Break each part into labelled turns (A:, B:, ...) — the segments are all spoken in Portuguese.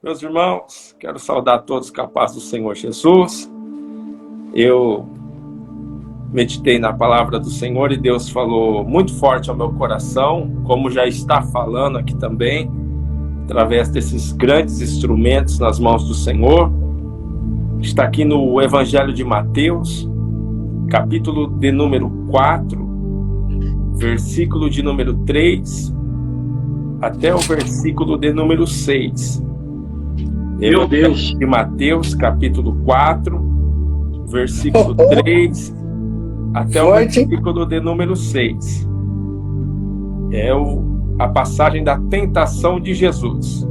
A: Meus irmãos, quero saudar todos com a paz do Senhor Jesus. Eu meditei na palavra do Senhor e Deus falou muito forte ao meu coração, como já está falando aqui também, através desses grandes instrumentos nas mãos do Senhor. Está aqui no Evangelho de Mateus, capítulo de número 4, versículo de número 3, até o versículo de número 6.
B: Meu Deus.
A: De Mateus, capítulo 4, versículo 3, até o versículo de número 6. É a passagem da tentação de Jesus.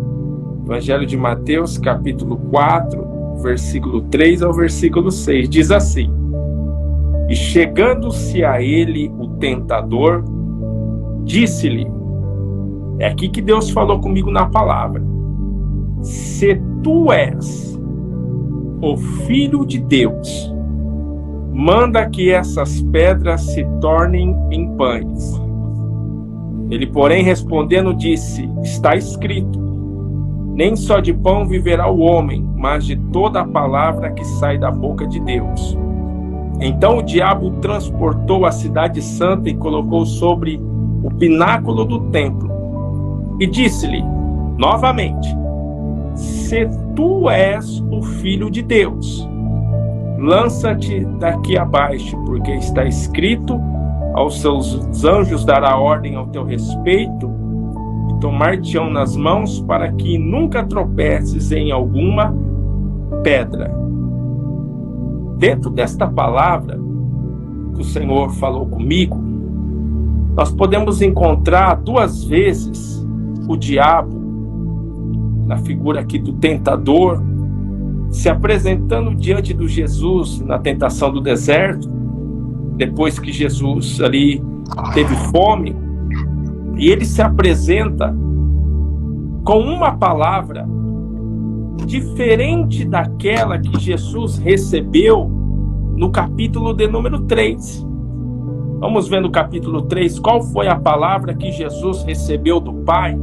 A: Evangelho de Mateus, capítulo 4, versículo 3 ao versículo 6. Diz assim: E chegando-se a ele o tentador, disse-lhe, é aqui que Deus falou comigo na palavra: se tu és o Filho de Deus, manda que essas pedras se tornem em pães. Ele, porém, respondendo, disse: está escrito, nem só de pão viverá o homem, mas de toda a palavra que sai da boca de Deus. Então o diabo transportou a cidade santa e colocou sobre o pináculo do templo, e disse-lhe novamente: se tu és o Filho de Deus, lança-te daqui abaixo, porque está escrito, aos seus anjos dará ordem ao teu respeito, e tomar-te-ão nas mãos, para que nunca tropeces em alguma pedra. Dentro desta palavra que o Senhor falou comigo, nós podemos encontrar duas vezes o diabo, na figura aqui do tentador, se apresentando diante de Jesus na tentação do deserto, depois que Jesus ali teve fome, e ele se apresenta com uma palavra diferente daquela que Jesus recebeu no capítulo de número 3. Vamos ver no capítulo 3 qual foi a palavra que Jesus recebeu do Pai.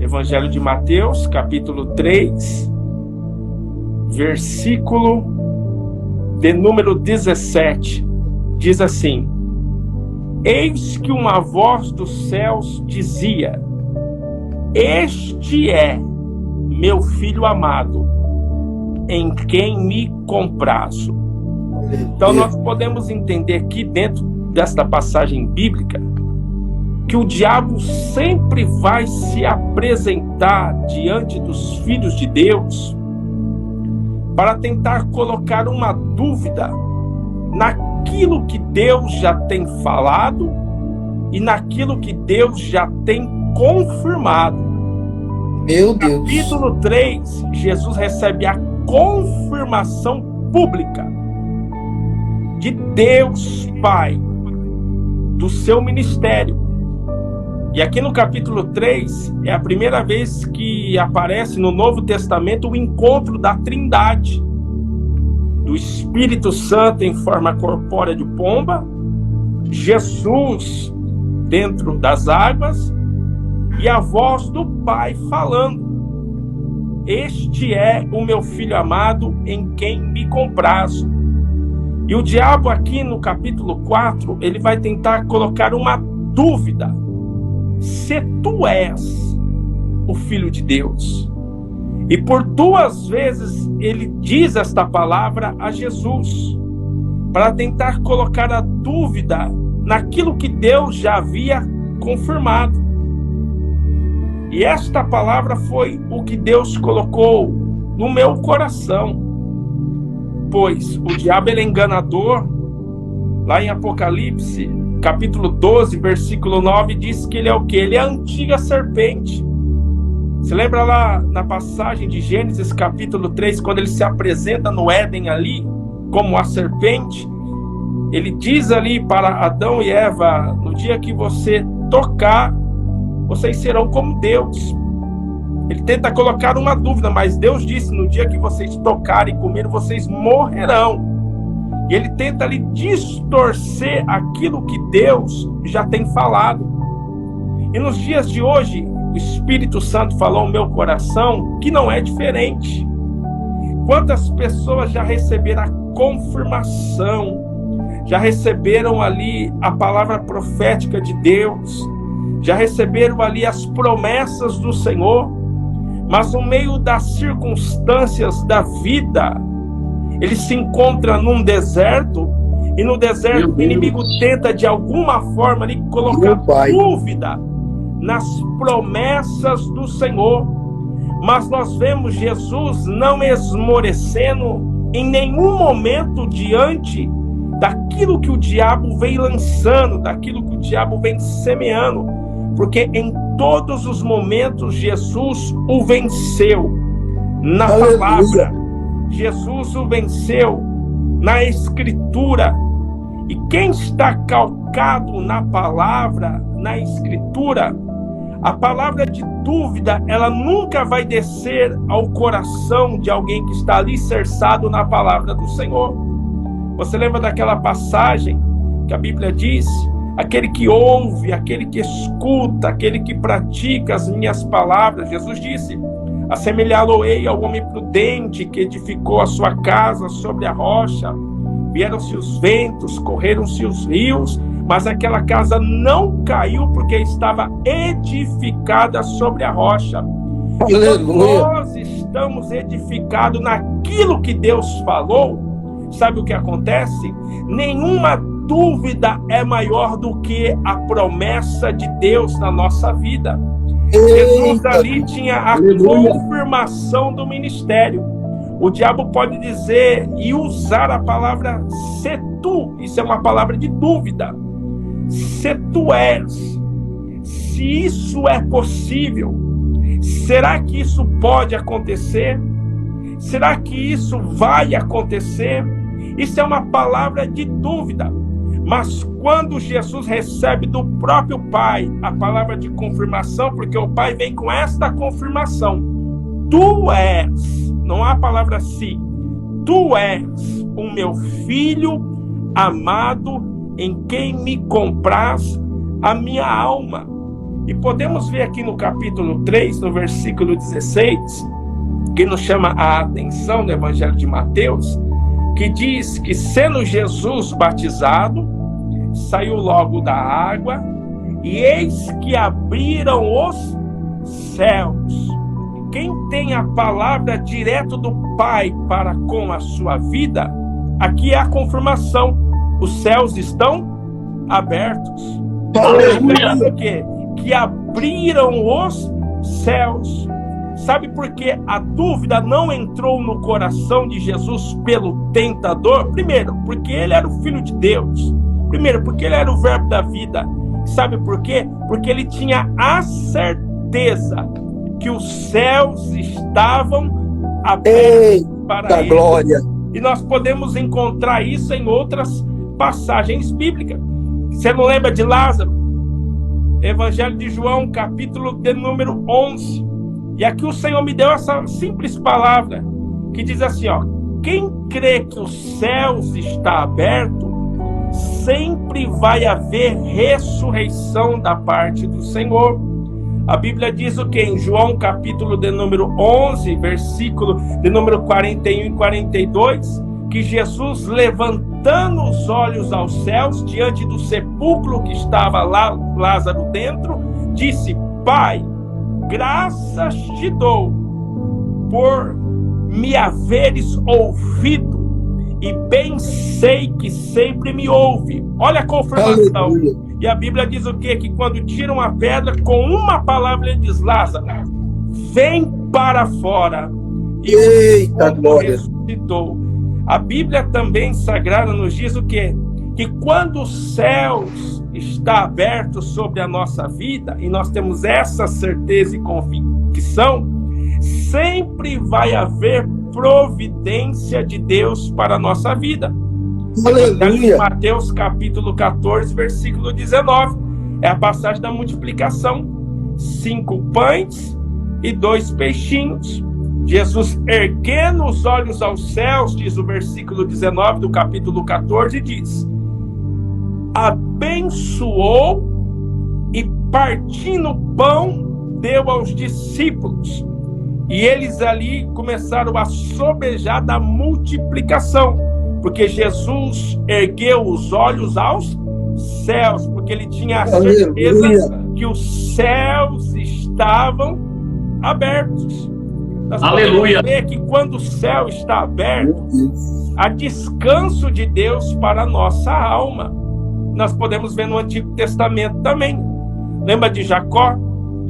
A: Evangelho de Mateus, capítulo 3, versículo de número 17, diz assim: eis que uma voz dos céus dizia: este é meu filho amado, em quem me comprazo. Então nós podemos entender aqui dentro desta passagem bíblica que o diabo sempre vai se apresentar diante dos filhos de Deus para tentar colocar uma dúvida naquilo que Deus já tem falado e naquilo que Deus já tem confirmado.
C: Meu Deus.
A: Capítulo 3, Jesus recebe a confirmação pública de Deus Pai, do seu ministério. E aqui no capítulo 3, é a primeira vez que aparece no Novo Testamento o encontro da Trindade, do Espírito Santo em forma corpórea de pomba, Jesus dentro das águas e a voz do Pai falando: este é o meu filho amado, em quem me comprazo. E o diabo aqui no capítulo 4, ele vai tentar colocar uma dúvida: se tu és o Filho de Deus. E por duas vezes ele diz esta palavra a Jesus, para tentar colocar a dúvida naquilo que Deus já havia confirmado. E esta palavra foi o que Deus colocou no meu coração, pois o diabo, ele é enganador. Lá em Apocalipse, capítulo 12, versículo 9, diz que ele é o quê? Ele é a antiga serpente. Você lembra lá na passagem de Gênesis, capítulo 3, quando ele se apresenta no Éden ali, como a serpente? Ele diz ali para Adão e Eva: no dia que você tocar, vocês serão como Deus. Ele tenta colocar uma dúvida, mas Deus disse: no dia que vocês tocarem e comerem, vocês morrerão. E ele tenta ali distorcer aquilo que Deus já tem falado. E nos dias de hoje, o Espírito Santo falou ao meu coração que não é diferente. Quantas pessoas já receberam a confirmação, já receberam ali a palavra profética de Deus, já receberam ali as promessas do Senhor, mas no meio das circunstâncias da vida, ele se encontra num deserto, e no deserto o inimigo tenta de alguma forma ali colocar dúvida nas promessas do Senhor. Mas nós vemos Jesus não esmorecendo em nenhum momento diante daquilo que o diabo vem lançando, daquilo que o diabo vem semeando, porque em todos os momentos Jesus o venceu na palavra, Jesus o venceu na Escritura. E quem está calcado na palavra, na Escritura, a palavra de dúvida, ela nunca vai descer ao coração de alguém que está alicerçado na palavra do Senhor. Você lembra daquela passagem que a Bíblia diz: aquele que ouve, aquele que escuta, aquele que pratica as minhas palavras, Jesus disse: assemelhá-lo-ei ao homem prudente que edificou a sua casa sobre a rocha. Vieram-se os ventos, correram-se os rios, mas aquela casa não caiu porque estava edificada sobre a rocha. E quando nós estamos edificados naquilo que Deus falou, sabe o que acontece? Nenhuma dúvida é maior do que a promessa de Deus na nossa vida. Jesus ali tinha a confirmação do ministério. O diabo pode dizer e usar a palavra se tu, isso é uma palavra de dúvida. Se tu és, se isso é possível, será que isso pode acontecer? Será que isso vai acontecer? Isso é uma palavra de dúvida. Mas quando Jesus recebe do próprio Pai a palavra de confirmação, porque o Pai vem com esta confirmação: tu és, não há palavra se, tu és o meu filho amado, em quem me compraz a minha alma. E podemos ver aqui no capítulo 3, no versículo 16, que nos chama a atenção no Evangelho de Mateus, que diz que, sendo Jesus batizado, saiu logo da água, e eis que abriram os céus. Quem tem a palavra direto do Pai para com a sua vida, aqui é a confirmação: os céus estão abertos. Aleluia. Que abriram os céus. Sabe por que a dúvida não entrou no coração de Jesus pelo tentador? Primeiro, porque ele era o Filho de Deus. Primeiro, porque ele era o Verbo da vida. Sabe por quê? Porque ele tinha a certeza que os céus estavam abertos para ele. Glória. E nós podemos encontrar isso em outras passagens bíblicas. Você não lembra de Lázaro? Evangelho de João, capítulo de número 11. E aqui o Senhor me deu essa simples palavra, que diz assim, ó: quem crê que os céus está aberto, sempre vai haver ressurreição da parte do Senhor. A Bíblia diz o que? Em João, capítulo de número 11, versículo de número 41 e 42, que Jesus, levantando os olhos aos céus, diante do sepulcro que estava lá, Lázaro dentro, disse: Pai, graças te dou por me haveres ouvido, e bem sei que sempre me ouve. Olha a confirmação. Aleluia. E a Bíblia diz o quê? Que quando tiram a pedra, com uma palavra ele diz: Lázaro, vem para fora. E
C: eita, glória.
A: Ressuscitou. A Bíblia também sagrada nos diz o quê? Que quando os céus está aberto sobre a nossa vida, e nós temos essa certeza e convicção, sempre vai haver providência de Deus para a nossa vida. Aleluia. Mateus capítulo 14, versículo 19, é a passagem da multiplicação: 5 pães e 2 peixinhos. Jesus, erguendo os olhos aos céus, diz o versículo 19 do capítulo 14, diz: abençoou e partindo o pão, deu aos discípulos. E eles ali começaram a sobejar da multiplicação, porque Jesus ergueu os olhos aos céus, porque ele tinha a certeza que os céus estavam abertos. Nós podemos ver que quando o céu está aberto, há descanso de Deus para a nossa alma. Nós podemos ver no Antigo Testamento também. Lembra de Jacó?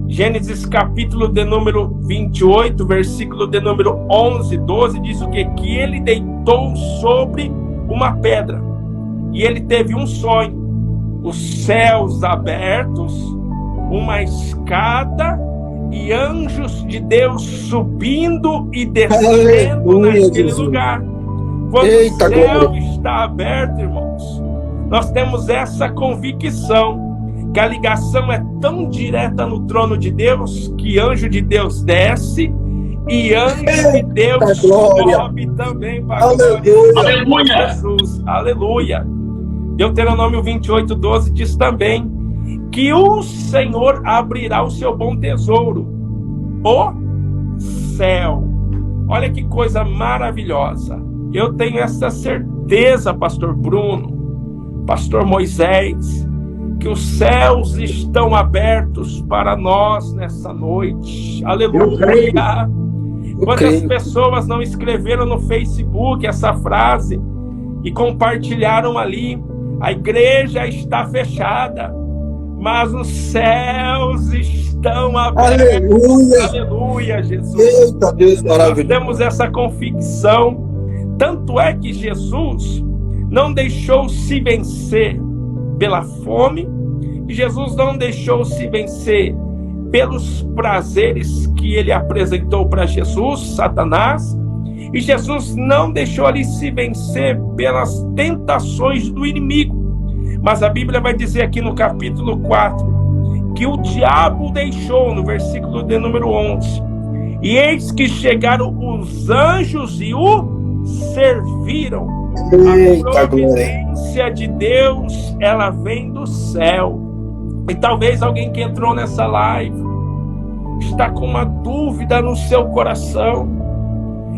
A: Gênesis capítulo de número 28, versículo de número 11, 12, diz o quê? Que ele deitou sobre uma pedra e ele teve um sonho. Os céus abertos, uma escada e anjos de Deus subindo e descendo naquele lugar. Quando o céu está aberto, irmãos, nós temos essa convicção que a ligação é tão direta no trono de Deus que anjo de Deus desce e anjo de Deus sobe também para a glória de Jesus. Aleluia! Deuteronômio 28, 12 diz também que o Senhor abrirá o seu bom tesouro, o céu. Olha que coisa maravilhosa. Eu tenho essa certeza, pastor Bruno, pastor Moisés, que os céus estão abertos para nós nessa noite. Aleluia! Quantas pessoas não escreveram no Facebook essa frase e compartilharam ali? A igreja está fechada, mas os céus estão abertos. Aleluia! Aleluia, Jesus!
C: Eita, Deus maravilhoso!
A: Nós temos essa convicção. Tanto é que Jesus não deixou se vencer pela fome, e Jesus não deixou se vencer pelos prazeres que ele apresentou para Jesus, Satanás, e Jesus não deixou ali se vencer pelas tentações do inimigo. Mas a Bíblia vai dizer aqui no capítulo 4 que o diabo deixou, no versículo de número 11, e eis que chegaram os anjos e o serviram. A providência de Deus, ela vem do céu. E talvez alguém que entrou nessa live está com uma dúvida no seu coração.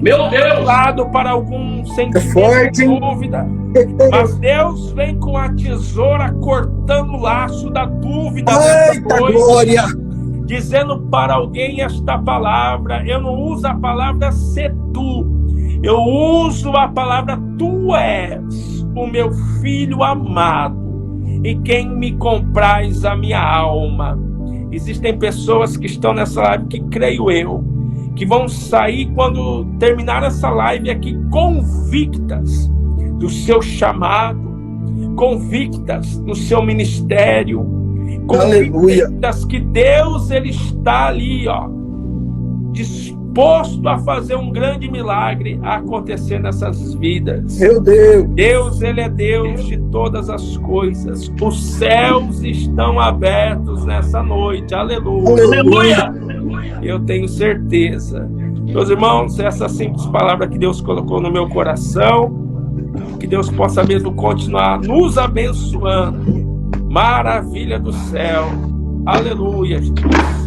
B: Meu Deus!
A: Lado para algum sentimento de dúvida. Mas Deus vem com a tesoura cortando o laço da dúvida.
C: Eita glória!
A: Dizendo para alguém esta palavra. Eu não uso a palavra ser tu. Eu uso a palavra tu és o meu filho amado, e quem me compraz a minha alma. Existem pessoas que estão nessa live que creio eu, que vão sair quando terminar essa live aqui convictas do seu chamado, convictas do seu ministério, convictas que Deus ele está ali, disposto a fazer um grande milagre acontecer nessas vidas.
C: Meu Deus!
A: Deus, ele é Deus de todas as coisas. Os céus estão abertos nessa noite. Aleluia!
C: Aleluia!
A: Eu tenho certeza. Meus irmãos, essa simples palavra que Deus colocou no meu coração, que Deus possa mesmo continuar nos abençoando. Maravilha do céu. Aleluia, Jesus.